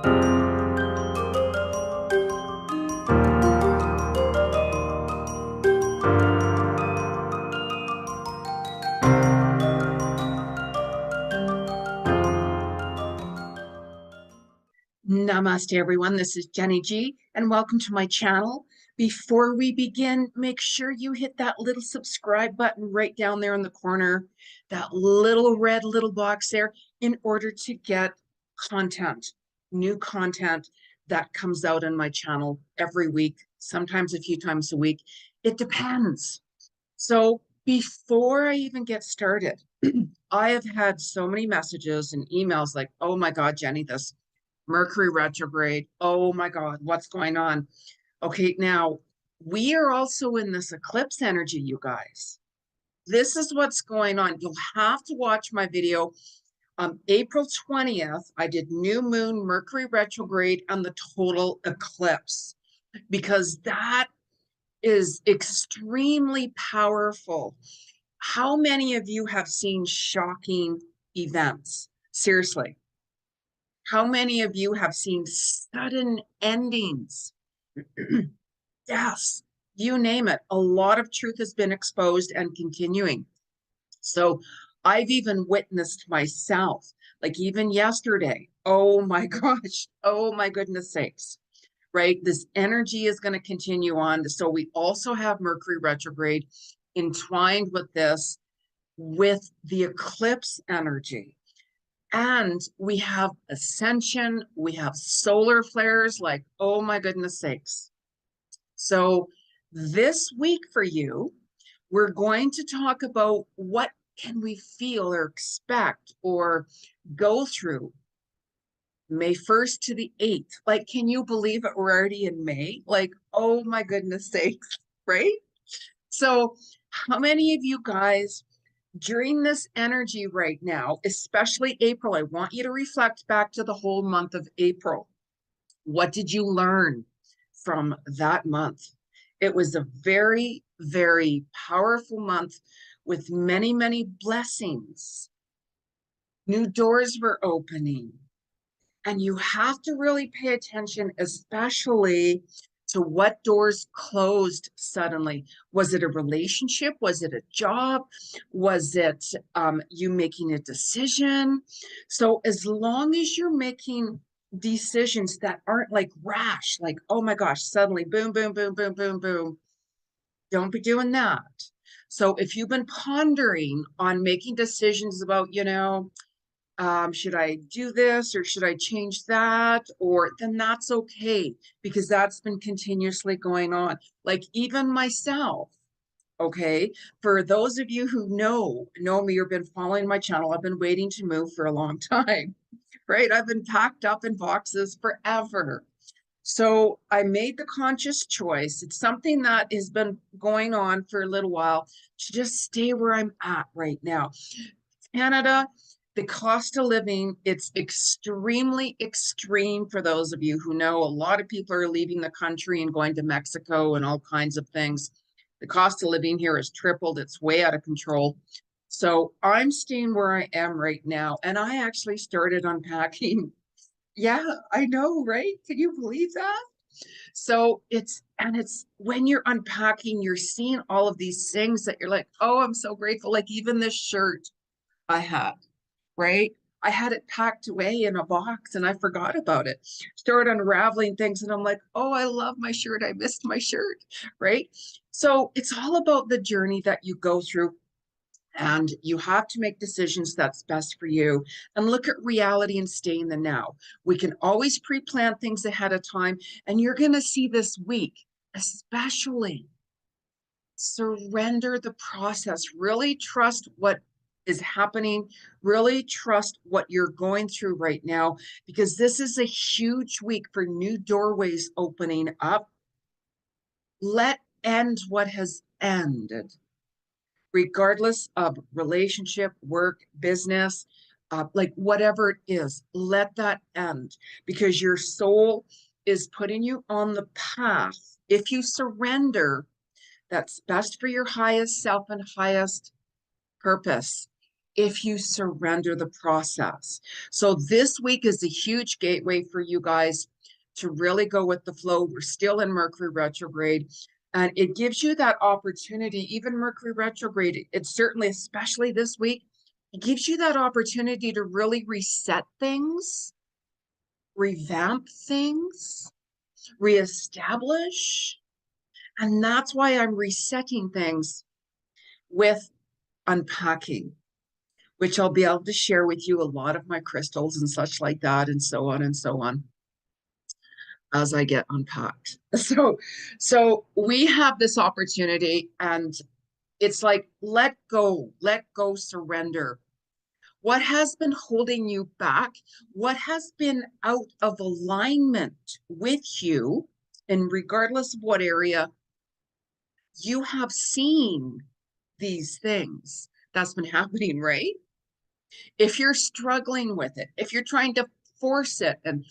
Namaste, everyone. This is Jenny G, and welcome to my channel. Before we begin, make sure you hit that little subscribe button right down there in the corner, that little red little box there, in order to get content, new content that comes out on my channel every week, sometimes a few times a week. It depends. So before I even get started, I have had so many messages and emails like, oh my God, Jenny, this Mercury retrograde. Oh my God, what's going on? Okay, now we are also in this eclipse energy, you guys. This is what's going on. You'll have to watch my video. April 20th, I did new moon, Mercury retrograde, and the total eclipse, because that is extremely powerful. How many of you have seen shocking events? Seriously. How many of you have seen sudden endings? Yes, you name it. A lot of truth has been exposed and continuing. So I've even witnessed myself, like even yesterday. Oh my gosh. Oh my goodness sakes. Right? This energy is going to continue on. So we also have Mercury retrograde entwined with this, with the eclipse energy. And we have ascension, we have solar flares, like, oh my goodness sakes. So this week for you, we're going to talk about what can we feel or expect or go through May 1st to the 8th. Like, can you believe it? We're already in May. Like, oh my goodness sakes, right? So how many of you guys during this energy right now, especially April, I want you to reflect back to the whole month of April. What did you learn from that month? It was a very, very powerful month with many, many blessings. New doors were opening. And you have to really pay attention, especially to what doors closed suddenly. Was it a relationship? Was it a job? Was it you making a decision? So as long as you're making decisions that aren't like rash, like, oh my gosh, suddenly boom, boom, boom, boom, boom, boom, don't be doing that. So if you've been pondering on making decisions about, should I do this or should I change that? Or then that's okay, because that's been continuously going on. Like even myself, okay, for those of you who know me or been following my channel, I've been waiting to move for a long time, right? I've been packed up in boxes forever. So I made the conscious choice. It's something that has been going on for a little while, to just stay where I'm at right now. Canada, the cost of living, it's extremely extreme. For those of you who know, a lot of people are leaving the country and going to Mexico and all kinds of things. The cost of living here has tripled. It's way out of control. So I'm staying where I am right now. And I actually started unpacking. Yeah, I know, right? Can you believe that? So it's when you're unpacking, you're seeing all of these things that you're like, oh, I'm so grateful. Like even this shirt I had, right? I had it packed away in a box and I forgot about it. Started unraveling things and I'm like, oh, I love my shirt. I missed my shirt, right? So it's all about the journey that you go through, and you have to make decisions that's best for you and look at reality and stay in the now. We can always pre-plan things ahead of time, and you're going to see this week, especially, surrender the process. Really trust what is happening. Really trust what you're going through right now, because this is a huge week for new doorways opening up. Let end what has ended, regardless of relationship, work, business, like whatever it is. Let that end, because your soul is putting you on the path. If you surrender, that's best for your highest self and highest purpose. if you surrender the process. So this week is a huge gateway for you guys to really go with the flow. We're still in Mercury retrograde, and it gives you that opportunity. Even Mercury retrograde, it's certainly, especially this week, it gives you that opportunity to really reset things, revamp things, reestablish. And that's why I'm resetting things with unpacking, which I'll be able to share with you a lot of my crystals and such like that, and so on and so on as I get unpacked. So we have this opportunity, and it's like, let go, surrender. What has been holding you back? What has been out of alignment with you? And regardless of what area, you have seen these things that's been happening, right? If you're struggling with it, if you're trying to force it and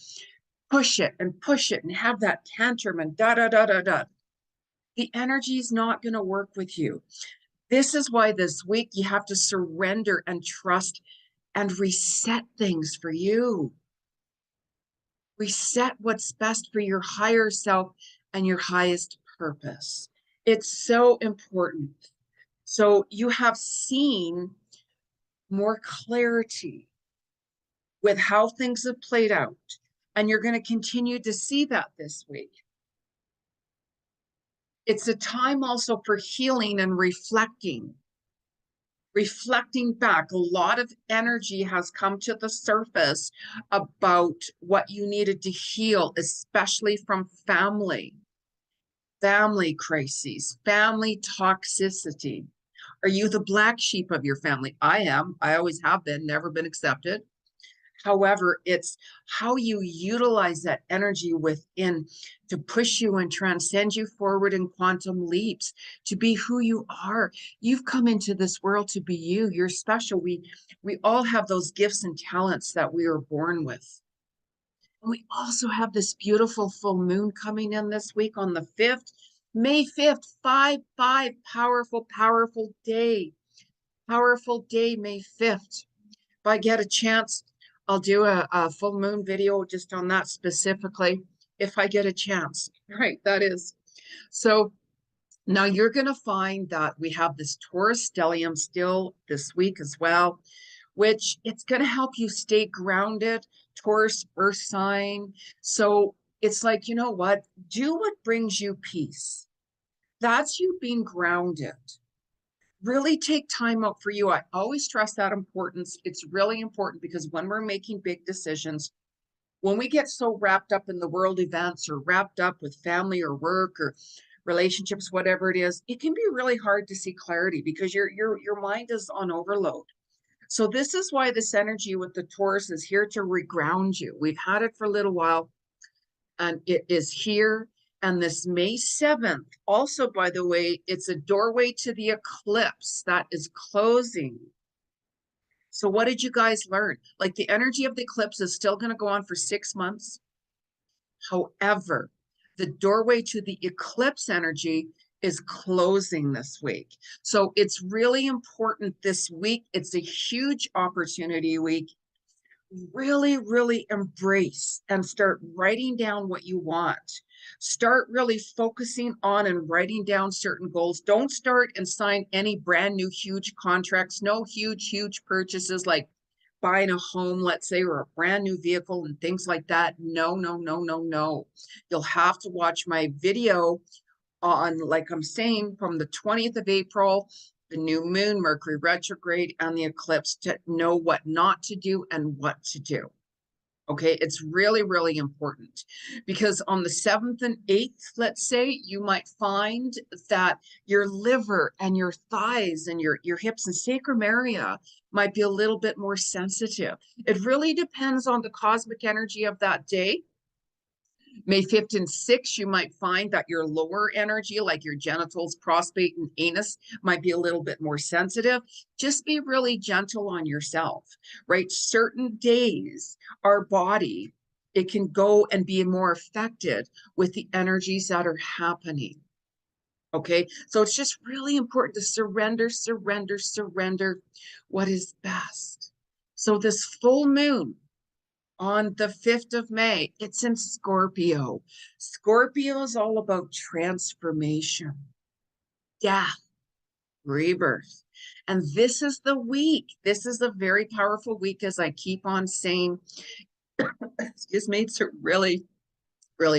push it and have that tantrum and da da da da da, the energy is not going to work with you. This is why this week you have to surrender and trust and reset things for you. Reset what's best for your higher self and your highest purpose. It's so important. So you have seen more clarity with how things have played out, and you're going to continue to see that this week. It's a time also for healing and reflecting back. A lot of energy has come to the surface about what you needed to heal, especially from family crises, family toxicity. Are you the black sheep of your family? I am. I always have been, never been accepted. However, it's how you utilize that energy within to push you and transcend you forward in quantum leaps, to be who you are. You've come into this world to be you. You're special. We all have those gifts and talents that we were born with. And we also have this beautiful full moon coming in this week on the 5th, May 5th, 5/5, powerful day. Powerful day, May 5th. If I get a chance, I'll do a full moon video just on that specifically, if I get a chance. Right, that is. So now you're going to find that we have this Taurus stellium still this week as well, which it's going to help you stay grounded. Taurus, earth sign. So it's like, you know what? Do what brings you peace. That's you being grounded. Really take time out for you. I always stress that importance. It's really important because when we're making big decisions, when we get so wrapped up in the world events or wrapped up with family or work or relationships, whatever it is, it can be really hard to see clarity because your mind is on overload. So this is why this energy with the Taurus is here to reground you. We've had it for a little while, and it is here. And this May 7th, also, by the way, it's a doorway to the eclipse that is closing. So what did you guys learn? Like, the energy of the eclipse is still going to go on for 6 months. However, the doorway to the eclipse energy is closing this week. So it's really important this week. It's a huge opportunity week. Really embrace and start writing down what you want. Start really focusing on and writing down certain goals. Don't start and sign any brand new huge contracts. No huge purchases like buying a home, let's say, or a brand new vehicle and things like that. No. You'll have to watch my video on, like I'm saying, from the 20th of April, the new moon, Mercury retrograde, and the eclipse, to know what not to do and what to do. Okay, it's really important because on the 7th and 8th, let's say, you might find that your liver and your thighs and your hips and sacrum area might be a little bit more sensitive. It really depends on the cosmic energy of that day. May 5th and 6th, you might find that your lower energy, like your genitals, prostate, and anus, might be a little bit more sensitive. Just be really gentle on yourself, right? Certain days, our body, it can go and be more affected with the energies that are happening. Okay, so it's just really important to surrender, surrender, surrender what is best. So this full moon on the 5th of May, it's in Scorpio. Scorpio is all about transformation, death, rebirth. And this is the week. This is a very powerful week, as I keep on saying. Excuse me, it's a really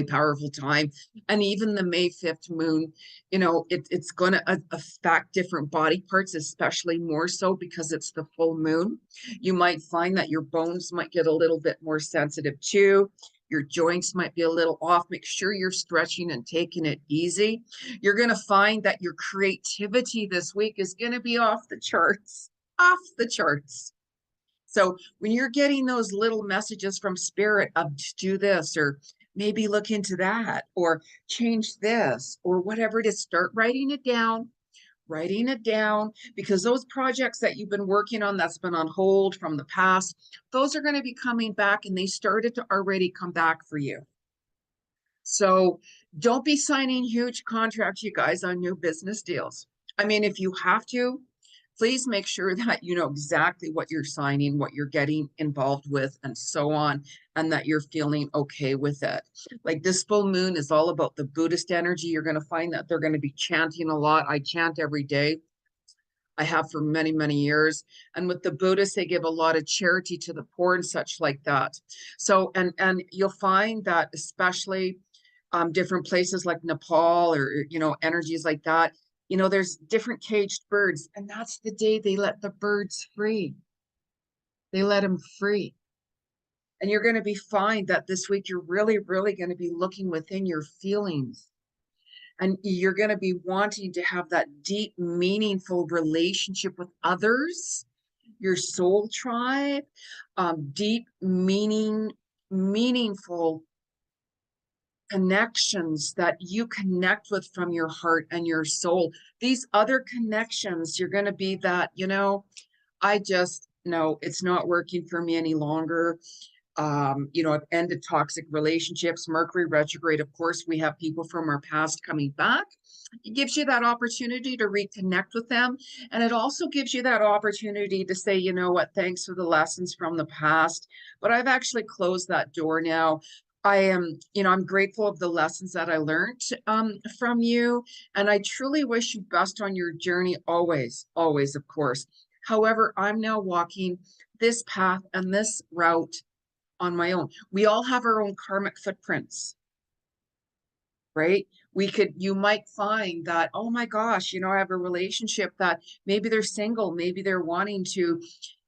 powerful time. And even the May 5th moon, it's going to affect different body parts, especially more so because it's the full moon. You might find that your bones might get a little bit more sensitive too. Your joints might be a little off. Make sure you're stretching and taking it easy. You're going to find that your creativity this week is going to be off the charts, off the charts. So when you're getting those little messages from spirit of do this, or maybe look into that, or change this, or whatever it is, start writing it down, because those projects that you've been working on that's been on hold from the past, those are going to be coming back, and they started to already come back for you. So don't be signing huge contracts, you guys, on new business deals. I mean, if you have to, please make sure that you know exactly what you're signing, what you're getting involved with, and so on, and that you're feeling okay with it. Like this full moon is all about the Buddhist energy. You're going to find that they're going to be chanting a lot. I chant every day. I have for many, many years. And with the Buddhists, they give a lot of charity to the poor and such like that. So, and you'll find that especially different places like Nepal, or, energies like that, there's different caged birds, and that's the day they let the birds free. They let them free. And you're going to be fine that this week you're really, really going to be looking within your feelings. And you're going to be wanting to have that deep, meaningful relationship with others, your soul tribe, deep, meaningful connections that you connect with from your heart and your soul. These other connections, you're going to be that, I just, no, it's not working for me any longer. I've ended toxic relationships. Mercury retrograde, of course, we have people from our past coming back. It gives you that opportunity to reconnect with them. And it also gives you that opportunity to say, you know what, thanks for the lessons from the past, but I've actually closed that door now. I am, I'm grateful of the lessons that I learned from you. And I truly wish you best on your journey, always, always, of course. However, I'm now walking this path and this route on my own. We all have our own karmic footprints, right? You might find that, oh my gosh, I have a relationship that maybe they're single, maybe they're wanting to,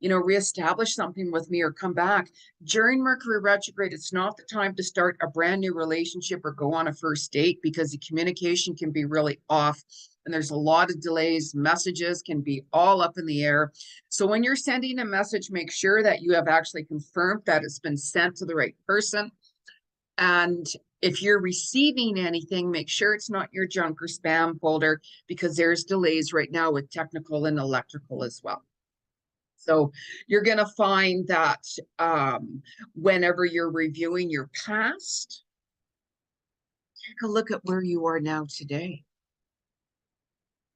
reestablish something with me or come back. During Mercury retrograde, it's not the time to start a brand new relationship or go on a first date, because the communication can be really off. And there's a lot of delays. Messages can be all up in the air. So when you're sending a message, make sure that you have actually confirmed that it's been sent to the right person. And if you're receiving anything, make sure it's not your junk or spam folder, because there's delays right now with technical and electrical as well. So you're going to find that whenever you're reviewing your past, take a look at where you are now today.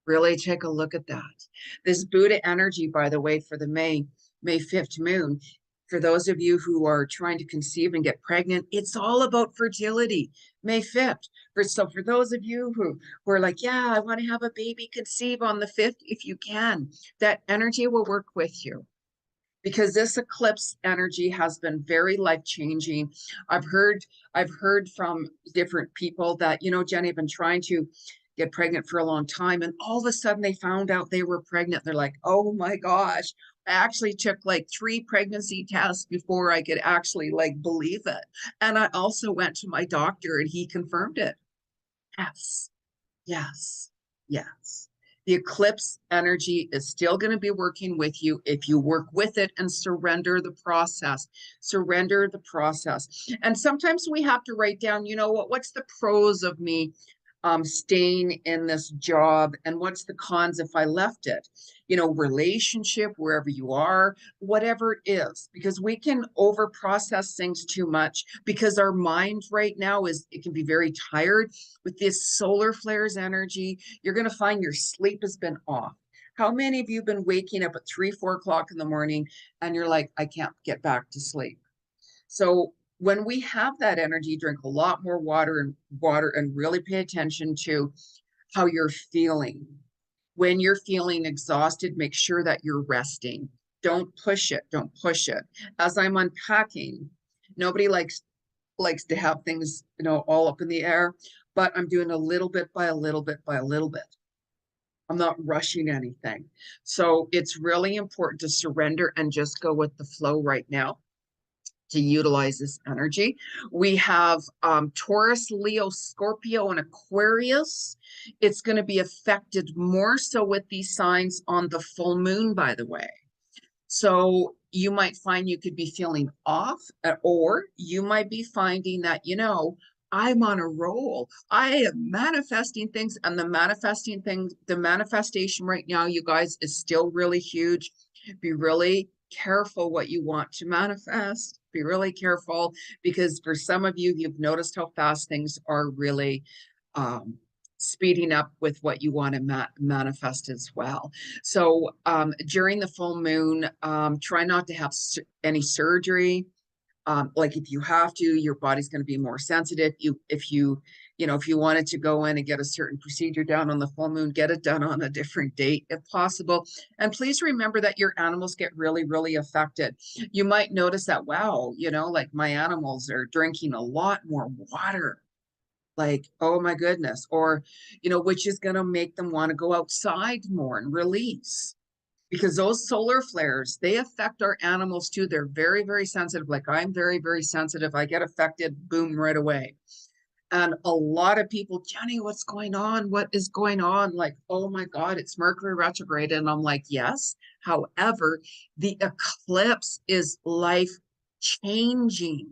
Really take a look at that. This Buddha energy, by the way, for the May 5th moon, for those of you who are trying to conceive and get pregnant, it's all about fertility. May 5th. So for those of you who are like, yeah, I want to have a baby, conceive on the 5th, if you can, that energy will work with you. Because this eclipse energy has been very life-changing. I've heard from different people that, Jenny, I've been trying to get pregnant for a long time, and all of a sudden they found out they were pregnant. They're like, oh my gosh, I actually took like 3 pregnancy tests before I could actually like believe it. And I also went to my doctor and he confirmed it. Yes, yes, yes. The eclipse energy is still going to be working with you if you work with it and surrender the process. Surrender the process. And sometimes we have to write down, what's the pros of me staying in this job, and what's the cons if I left it? relationship, wherever you are, whatever it is, because we can over process things too much because our mind right now it can be very tired with this solar flares energy. You're going to find your sleep has been off. How many of you have been waking up at 3, 4 o'clock in the morning and you're like, I can't get back to sleep? So when we have that energy, drink a lot more water and really pay attention to how you're feeling. When you're feeling exhausted, make sure that you're resting. Don't push it. Don't push it. As I'm unpacking, nobody likes to have things, all up in the air, but I'm doing a little bit by a little bit by a little bit. I'm not rushing anything. So it's really important to surrender and just go with the flow right now to utilize this energy. We have Taurus, Leo, Scorpio, and Aquarius. It's going to be affected more so with these signs on the full moon, by the way. So you might find you could be feeling off, or you might be finding that, I'm on a roll. I am manifesting things, and the manifestation right now, you guys, is still really huge. Be really careful what you want to manifest. Be really careful, because for some of you, you've noticed how fast things are really speeding up with what you want to manifest as well. So during the full moon, try not to have any surgery. Like if you have to, your body's going to be more sensitive. If you wanted to go in and get a certain procedure done on the full moon, get it done on a different date if possible. And please remember that your animals get really, really affected. You might notice that, wow, like my animals are drinking a lot more water. Like, oh my goodness. Or, which is going to make them want to go outside more and release, because those solar flares, they affect our animals too. They're very, very sensitive. Like I'm very, very sensitive. I get affected, boom, right away. And a lot of people, Jenny, what's going on? What is going on? Like, oh my God, it's Mercury retrograde. And I'm like, yes. However, the eclipse is life changing.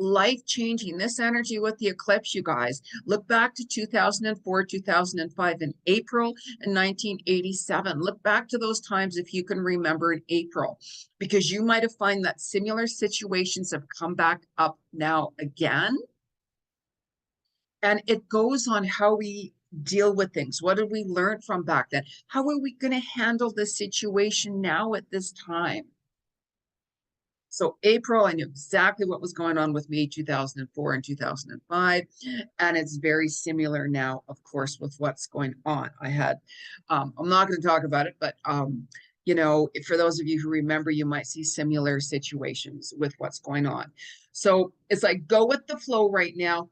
Life changing. This energy with the eclipse, you guys, look back to 2004, 2005, in April and 1987. Look back to those times if you can remember in April, because you might have found that similar situations have come back up now again. And it goes on how we deal with things. What did we learn from back then? How are we going to handle this situation now at this time? So April, I knew exactly what was going on with me 2004 and 2005. And it's very similar now, of course, with what's going on. I had, I'm not going to talk about it, but, for those of you who remember, you might see similar situations with what's going on. So it's like, go with the flow right now.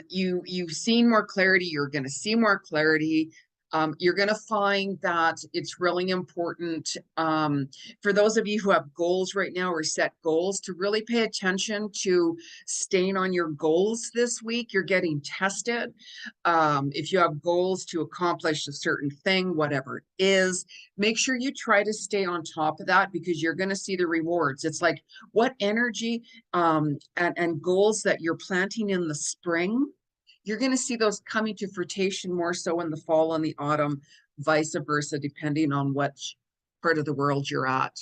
You've seen more clarity. You're going to see more clarity. You're going to find that it's really important, for those of you who have goals right now or set goals, to really pay attention to staying on your goals this week. You're getting tested. If you have goals to accomplish a certain thing, whatever it is, make sure you try to stay on top of that, because you're going to see the rewards. It's like what energy and goals that you're planting in the spring, you're going to see those coming to fruition more so in the fall and the autumn, vice versa, depending on what part of the world you're at,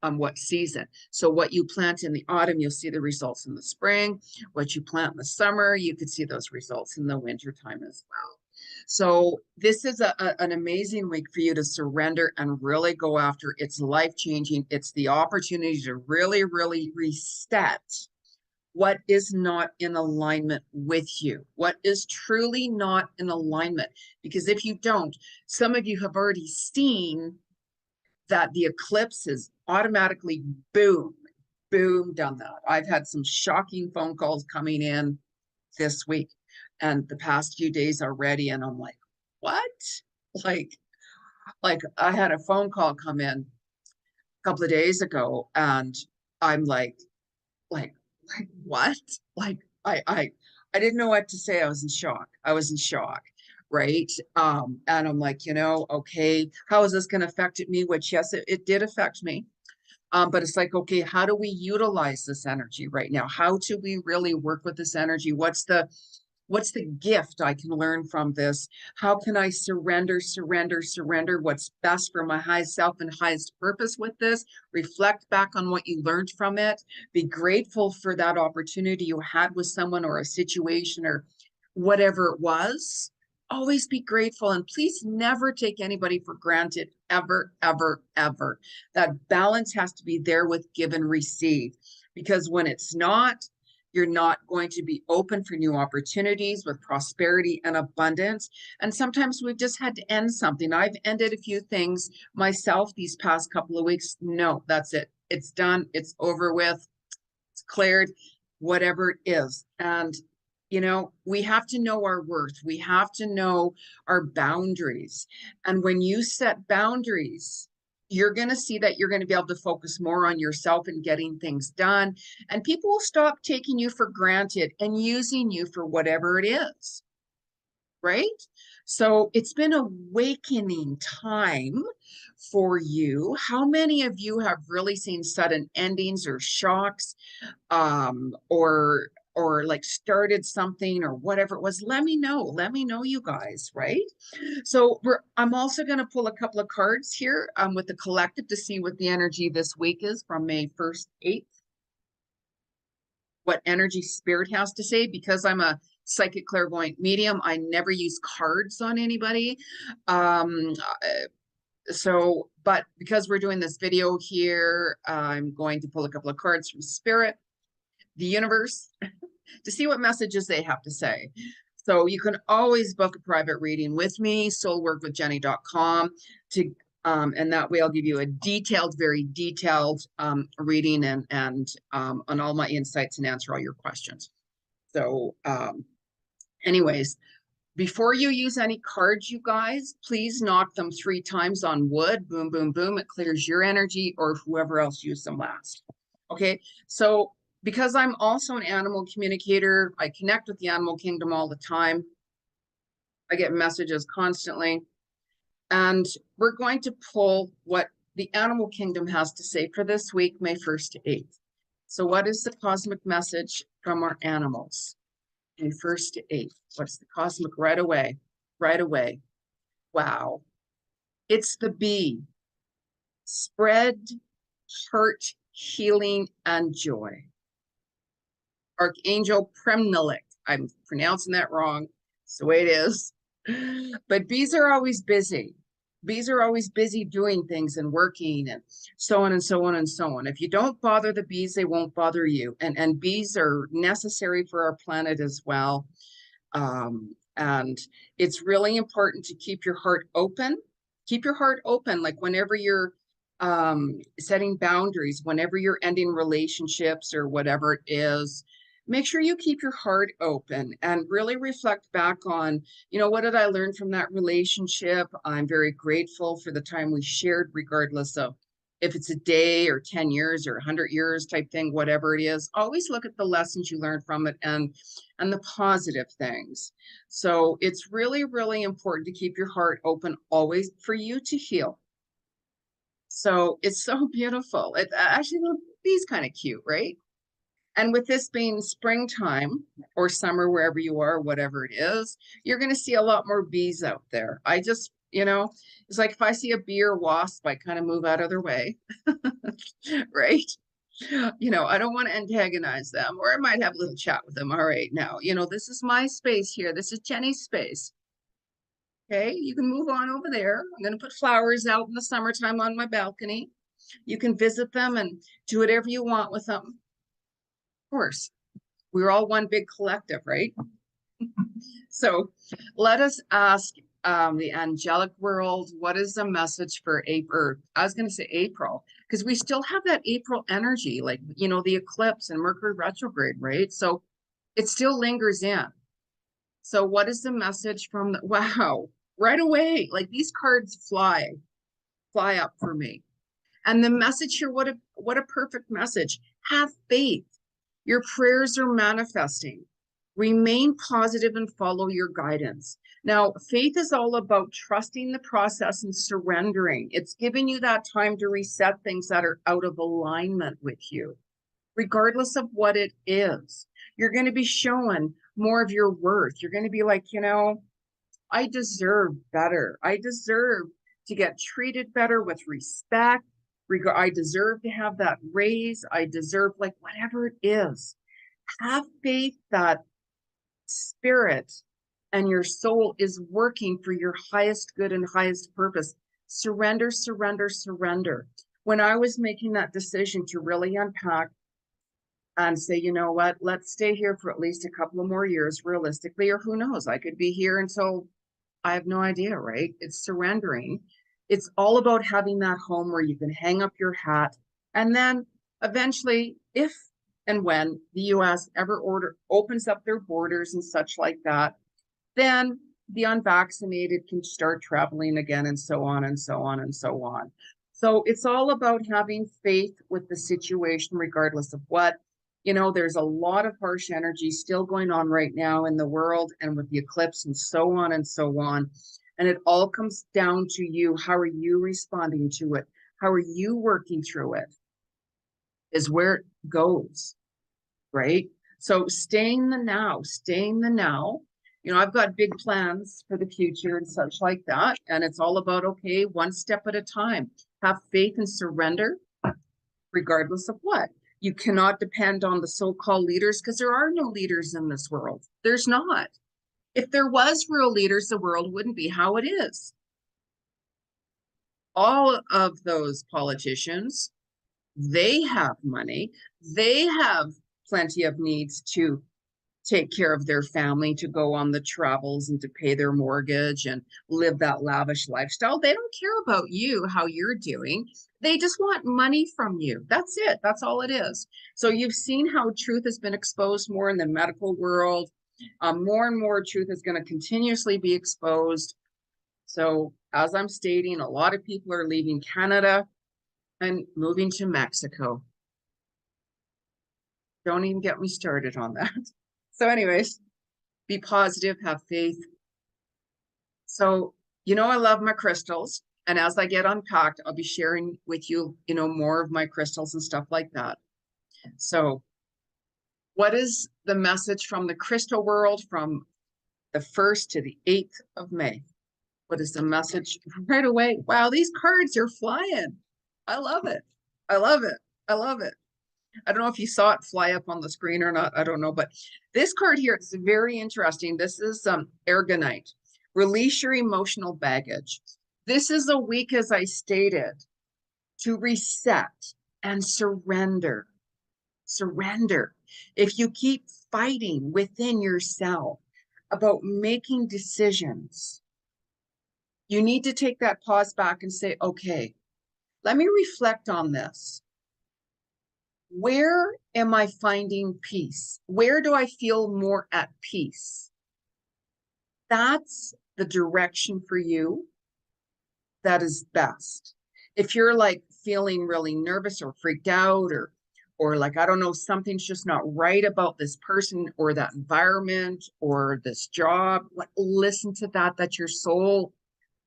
what season. So what you plant in the autumn, you'll see the results in the spring. What you plant in the summer, you could see those results in the winter time as well. So this is an amazing week for you to surrender and really go after. It's life-changing. It's the opportunity to really, really reset what is not in alignment with you, what is truly not in alignment. Because if you don't, some of you have already seen that the eclipse is automatically boom, boom, done that. I've had some shocking phone calls coming in this week and the past few days already, and I'm like, what? Like, I had a phone call come in a couple of days ago, and I'm like what? Like I didn't know what to say. I was in shock. Right? And I'm like, okay, how is this going to affect me? Which, yes, it did affect me. But it's like, okay, how do we utilize this energy right now? How do we really work with this energy? What's the What's the gift I can learn from this? How can I surrender, surrender, surrender what's best for my highest self and highest purpose with this? Reflect back on what you learned from it. Be grateful for that opportunity you had with someone or a situation or whatever it was. Always be grateful, and please never take anybody for granted, ever, ever, ever. That balance has to be there with give and receive, because when it's not, you're not going to be open for new opportunities with prosperity and abundance. And sometimes we've just had to end something. I've ended a few things myself these past couple of weeks. No, that's it. It's done. It's over with. It's cleared, whatever it is. And, you know, we have to know our worth. We have to know our boundaries. And when you set boundaries, you're going to see that you're going to be able to focus more on yourself and getting things done. And people will stop taking you for granted and using you for whatever it is. Right? So it's been a awakening time for you. How many of you have really seen sudden endings or shocks, or like started something or whatever it was? Let me know, you guys, right? So I'm also going to pull a couple of cards here with the collective to see what the energy this week is from May 1st, 8th, what energy spirit has to say. Because I'm a psychic clairvoyant medium, I never use cards on anybody. But because we're doing this video here, I'm going to pull a couple of cards from spirit, the universe, to see what messages they have to say. So you can always book a private reading with me, soulworkwithjenny.com, to and that way I'll give you a detailed, very detailed reading and on all my insights and answer all your questions. So anyways, before you use any cards, you guys, please knock them 3 times on wood. Boom, boom, boom. It clears your energy or whoever else used them last. Okay, so because I'm also an animal communicator, I connect with the animal kingdom all the time. I get messages constantly. And we're going to pull what the animal kingdom has to say for this week, May 1st to 8th. So what is the cosmic message from our animals? May 1st to 8th. What's the cosmic right away? Right away. Wow. It's the bee. Spread heart, healing, and joy. Archangel Premnalik. I'm pronouncing that wrong. It's the way it is. But bees are always busy. Bees are always busy doing things and working and so on and so on and so on. If you don't bother the bees, they won't bother you. And bees are necessary for our planet as well. And it's really important to keep your heart open. Keep your heart open. Like whenever you're setting boundaries, whenever you're ending relationships or whatever it is, make sure you keep your heart open and really reflect back on, you know, what did I learn from that relationship? I'm very grateful for the time we shared, regardless of if it's a day or 10 years or 100 years type thing, whatever it is. Always look at the lessons you learned from it and the positive things. So it's really, really important to keep your heart open always for you to heal. So it's so beautiful. It actually, the bee's kind of cute, right? And with this being springtime or summer, wherever you are, whatever it is, you're going to see a lot more bees out there. I just, you know, it's like if I see a bee or wasp, I kind of move out of their way, right? You know, I don't want to antagonize them, or I might have a little chat with them. All right, now, you know, this is my space here. This is Jenny's space. Okay, you can move on over there. I'm going to put flowers out in the summertime on my balcony. You can visit them and do whatever you want with them. Of course, we're all one big collective, right? So let us ask the angelic world, what is the message for April? I was going to say April, because we still have that April energy, like, you know, the eclipse and Mercury retrograde, right? So it still lingers in. So what is the message from the, wow, right away, like these cards fly up for me. And the message here, what a perfect message. Have faith. Your prayers are manifesting. Remain positive and follow your guidance. Now, faith is all about trusting the process and surrendering. It's giving you that time to reset things that are out of alignment with you, regardless of what it is. You're going to be shown more of your worth. You're going to be like, you know, I deserve better. I deserve to get treated better with respect. I deserve to have that raise. I deserve, like, whatever it is. Have faith that spirit and your soul is working for your highest good and highest purpose. Surrender, surrender, surrender. When I was making that decision to really unpack and say, you know what, let's stay here for at least a couple of more years, realistically, or who knows, I could be here until I have no idea, right? It's surrendering. It's all about having that home where you can hang up your hat. And then eventually, if and when the US ever opens up their borders and such like that, then the unvaccinated can start traveling again, and so on and so on and so on. So it's all about having faith with the situation, regardless of what. You know, there's a lot of harsh energy still going on right now in the world and with the eclipse and so on and so on. And it all comes down to you. How are you responding to it? How are you working through it? Is where it goes, right? So staying the now, staying the now. You know, I've got big plans for the future and such like that. And it's all about, okay, one step at a time. Have faith and surrender, regardless of what. You cannot depend on the so-called leaders because there are no leaders in this world. There's not. If there was real leaders, the world wouldn't be how it is. All of those politicians, they have money. They have plenty of needs to take care of their family, to go on the travels and to pay their mortgage and live that lavish lifestyle. They don't care about you, how you're doing. They just want money from you. That's it. That's all it is. So you've seen how truth has been exposed more in the medical world. More and more truth is going to continuously be exposed. So as I'm stating, a lot of people are leaving Canada and moving to Mexico. Don't even get me started on that. So anyways, be positive, have faith. So, you know, I love my crystals. And as I get unpacked, I'll be sharing with you, you know, more of my crystals and stuff like that. So what is the message from the crystal world from the 1st to the 8th of May? What is the message right away? Wow, these cards are flying. I love it. I love it. I love it. I don't know if you saw it fly up on the screen or not. I don't know, but this card here, it's very interesting. This is Ergonite. Release your emotional baggage. This is a week, as I stated, to reset and surrender. Surrender. If you keep fighting within yourself about making decisions, you need to take that pause back and say, okay, let me reflect on this. Where am I finding peace? Where do I feel more at peace? That's the direction for you that is best. If you're like feeling really nervous or freaked out or like, I don't know, something's just not right about this person or that environment or this job, listen to that. That's your soul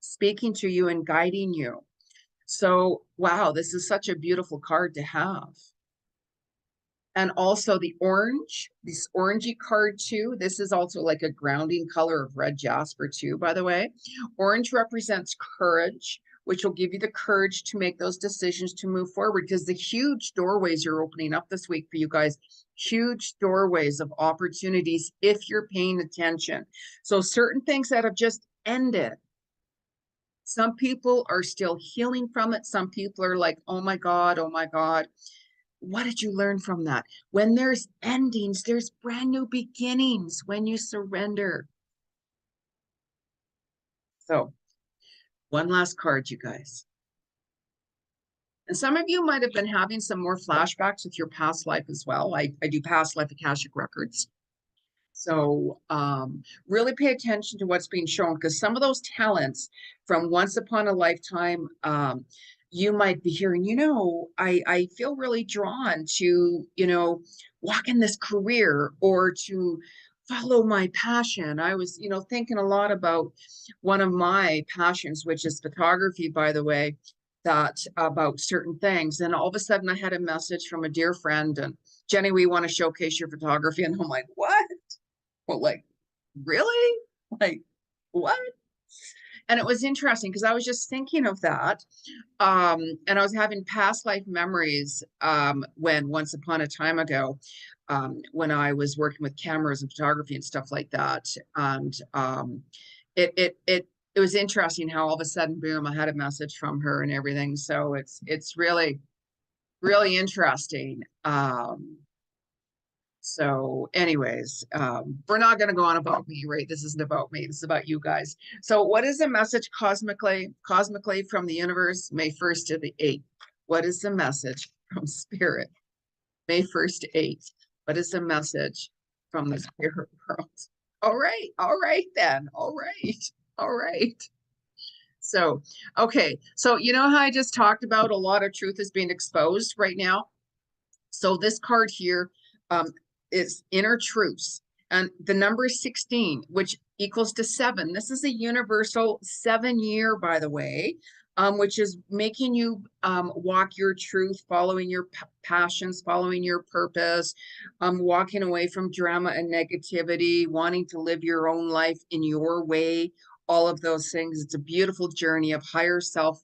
speaking to you and guiding you. So, wow, this is such a beautiful card to have. And also the orange, this orangey card too. This is also like a grounding color of red jasper too, by the way. Orange represents courage, which will give you the courage to make those decisions to move forward, because the huge doorways are opening up this week for you guys. Huge doorways of opportunities if you're paying attention. So certain things that have just ended, some people are still healing from it. Some people are like, oh my God, oh my God. What did you learn from that? When there's endings, there's brand new beginnings when you surrender. So, one last card, you guys. And some of you might have been having some more flashbacks with your past life as well. I do past life Akashic records. So really pay attention to what's being shown, because some of those talents from once upon a lifetime, you might be hearing, you know, I feel really drawn to, you know, walk in this career or to follow my passion. I was, you know, thinking a lot about one of my passions, which is photography, by the way, that about certain things. And all of a sudden I had a message from a dear friend, and Jenny, we want to showcase your photography. And I'm like, what? Well, like, really? Like, what? And it was interesting because I was just thinking of that. And I was having past life memories when once upon a time ago, when I was working with cameras and photography and stuff like that. And it it it it was interesting how all of a sudden, boom, I had a message from her and everything. So it's really, really interesting. So anyways, we're not going to go on about me, right? This isn't about me. This is about you guys. So what is the message cosmically from the universe, May 1st to the 8th? What is the message from spirit, May 1st to 8th? What is the message from the spirit world? All right then. All right. So, okay. So you know how I just talked about a lot of truth is being exposed right now? So this card here is inner truths. And the number is 16, which equals to 7. This is a universal 7-year, by the way, which is making you walk your truth, following your passions, following your purpose, walking away from drama and negativity, wanting to live your own life in your way, all of those things. It's a beautiful journey of higher self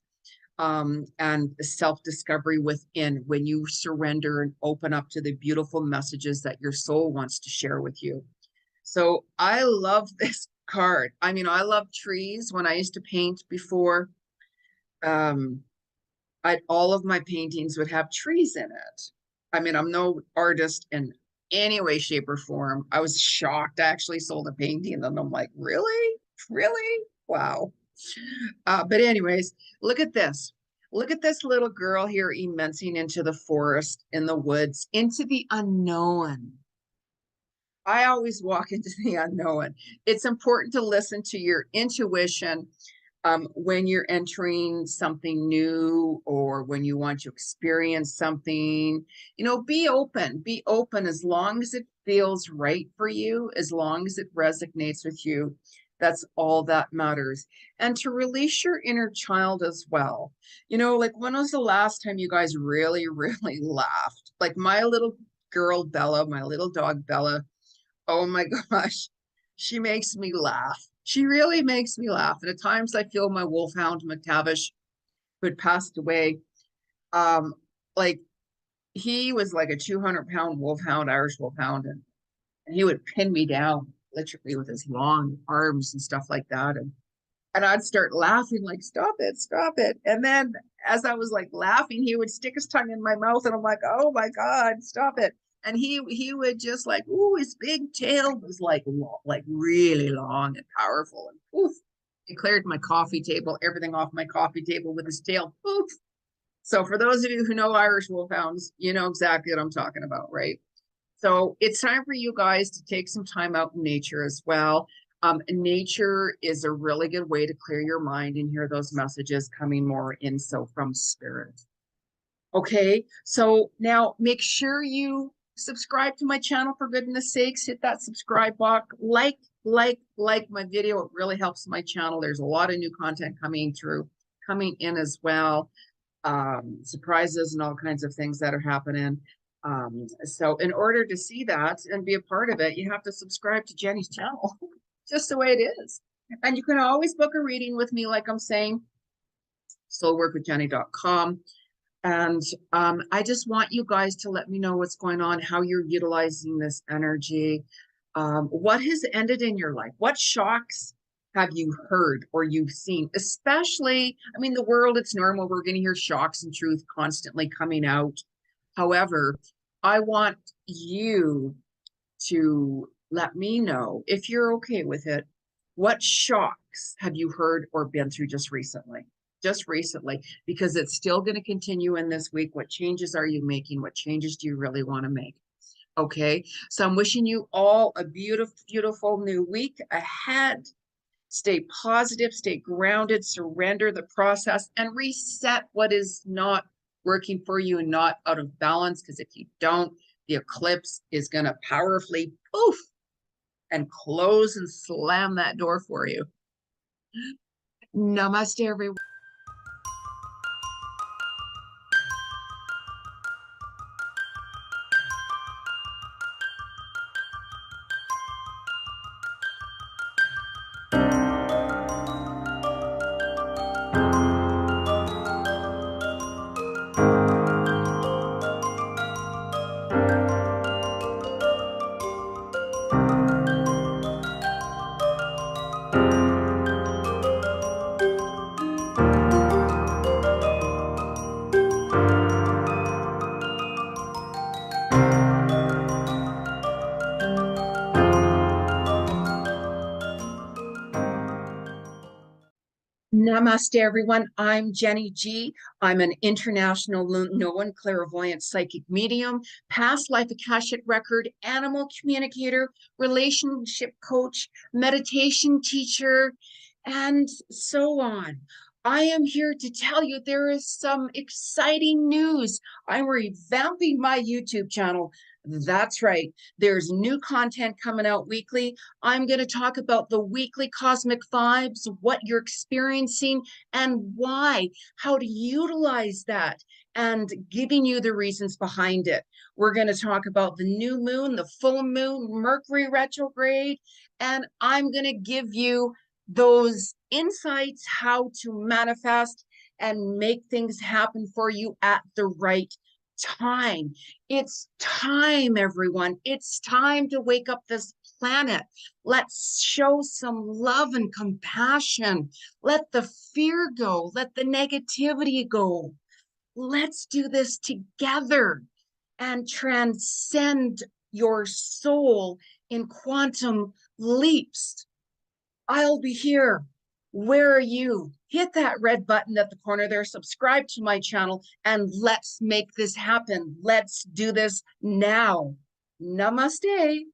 and self-discovery within when you surrender and open up to the beautiful messages that your soul wants to share with you. So I love this card. I mean, I love trees. When I used to paint before, um, all of my paintings would have trees in it. I mean, I'm no artist in any way, shape, or form. I was shocked. I actually sold a painting and I'm like, really? Really? Wow. But anyways, look at this. Look at this little girl here immensing into the forest, in the woods, into the unknown. I always walk into the unknown. It's important to listen to your intuition when you're entering something new or when you want to experience something. You know, be open as long as it feels right for you, as long as it resonates with you. That's all that matters. And to release your inner child as well. You know, like when was the last time you guys really, really laughed? Like my little girl, Bella, my little dog, Bella. Oh my gosh, she makes me laugh. She really makes me laugh. And at times I feel my wolfhound, McTavish, who had passed away, um, like he was like a 200-pound wolfhound, Irish wolfhound, and he would pin me down literally with his long arms and stuff like that. And I'd start laughing, like, stop it, stop it. And then as I was like laughing, he would stick his tongue in my mouth, and I'm like, oh my God, stop it. And he would just like, ooh, his big tail was like long, like really long and powerful. And oof, he cleared my coffee table, everything off my coffee table with his tail. Oof. So for those of you who know Irish wolfhounds, you know exactly what I'm talking about, right? So it's time for you guys to take some time out in nature as well. Nature is a really good way to clear your mind and hear those messages coming more in so from spirit. Okay, so now make sure you subscribe to my channel for goodness sakes. Hit that subscribe box, like my video. It really helps my channel. There's a lot of new content coming in as well. Surprises and all kinds of things that are happening. So in order to see that and be a part of it, you have to subscribe to Jenny's channel, just the way it is. And you can always book a reading with me, like I'm saying, soulworkwithjenny.com. And I just want you guys to let me know what's going on, how you're utilizing this energy, what has ended in your life, what shocks have you heard or you've seen, especially, I mean, the world, it's normal. We're going to hear shocks and truth constantly coming out. However, I want you to let me know, if you're okay with it, what shocks have you heard or been through just recently? Just recently, because it's still going to continue in this week. What changes are you making? What changes do you really want to make? Okay, so I'm wishing you all a beautiful, beautiful new week ahead. Stay positive, stay grounded, surrender the process, and reset what is not working for you and not out of balance. Because if you don't, the eclipse is going to powerfully poof and close and slam that door for you. Namaste, everyone. Namaste, everyone. I'm Jenny G. I'm an international known clairvoyant psychic medium, past life Akashic record, animal communicator, relationship coach, meditation teacher, and so on. I am here to tell you there is some exciting news. I'm revamping my YouTube channel. That's right. There's new content coming out weekly. I'm going to talk about the weekly cosmic vibes, what you're experiencing, and why, how to utilize that, and giving you the reasons behind it. We're going to talk about the new moon, the full moon, Mercury retrograde, and I'm going to give you those insights how to manifest and make things happen for you at the right time. It's time, everyone. It's time to wake up this planet. Let's show some love and compassion. Let the fear go. Let the negativity go. Let's do this together and transcend your soul in quantum leaps. I'll be here. Where are you? Hit that red button at the corner there, subscribe to my channel, and let's make this happen. Let's do this now. Namaste.